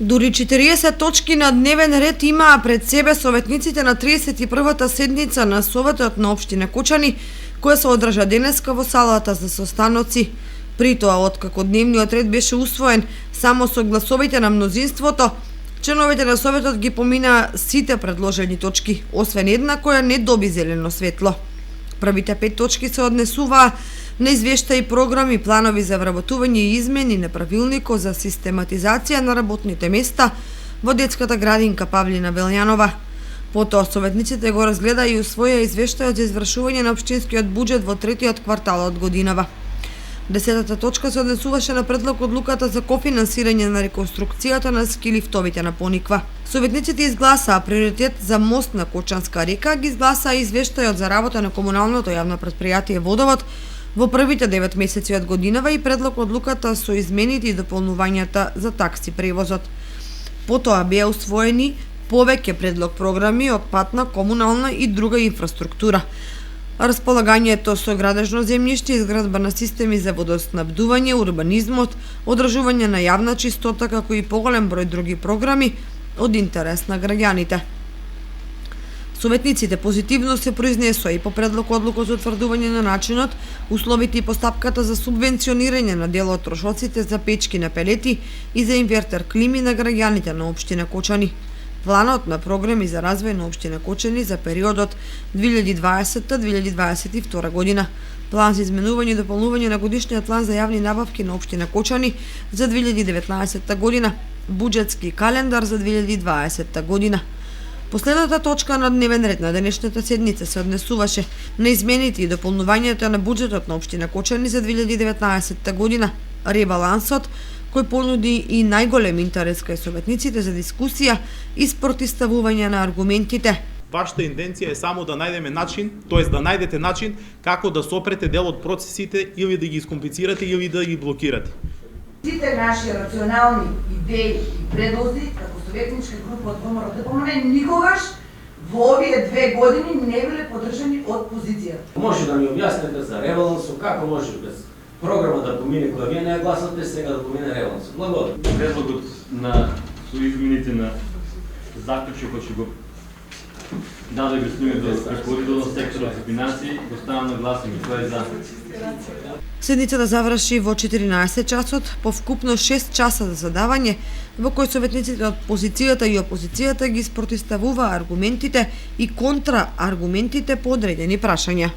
Дури 40 точки на дневен ред имаа пред себе советниците на 31-та седница на Советот на општина Кочани, која се одржа денеска во салата за состаноци. При тоа, откако дневниот ред беше усвоен само со гласовите на мнозинството, членовите на Советот ги поминаа сите предложени точки, освен една која не доби зелено светло. Првите 5 точки се однесуваа на извештаи, програми, планови за вработување и измени на правилникот за систематизација на работните места во детската градинка Павлина Велјанова. Потоа советниците го разгледа и усвоја извештајот за извршување на општинскиот буџет во третиот квартал од годинава. 10-та точка се однесуваше на предлог одлуката за кофинансирање на реконструкцијата на ски-лифтовите на Пониква. Советниците изгласаа приоритет за мост на Кочанска река, ги изгласаа извештајот за работа на комуналното јавно претпријатие Водовод во првите 9 месеци од годинава и предлог одлуката со измените и дополнувањата за такси превозот. Потоа беа усвоени повеќе предлог програми од патна, комунална и друга инфраструктура. Располагањето со градежно земјиште, изградба на системи за водоснабдување, урбанизмот, одржување на јавна чистота, како и поголем број други програми од интерес на граѓаните. Советниците позитивно се произнесоа и по предлог одлука за утврдување на начинот, условите и постапката за субвенционирање на дел од трошоците за печки на пелети и за инвертер клими на граѓаните на општина Кочани. Планот на програми за развој на општина Кочани за периодот 2020-2022 година. План за изменување и дополнување на годишниот план за јавни набавки на општина Кочани за 2019 година. Буџетски календар за 2020 година. Последната точка на дневен ред на денешната седница се однесуваше на измените и дополнувањето на буџетот на општина Кочани за 2019 година. Ребалансот, кој понуди и најголем интерес кај советниците за дискусија и спротивставување на аргументите. Вашата интенција е само да најдеме начин, тоест да најдете начин како да сопрете дел од процесите или да ги искомплицирате или да ги блокирате. Сите наши рационални идеи и предлози како советничка група од ВМРО ДПМН никогаш во овие 2 години не биле поддржани од позицијата. Може да ми објасните за ребалансот, како може без програма да помине која вие не ја гласате, сега да помине ребалансот. Благодарам. Предлогот на измените на заклучокот што го даде господин ръководител на секторот за финансии, го ставам на гласање. Кој е за? Седницата заврши во 14 часот, по вкупно 6 часа за задавање, во кој советниците од позицијата и опозицијата ги спротивставуваа аргументите и контрааргументите по одредени прашања.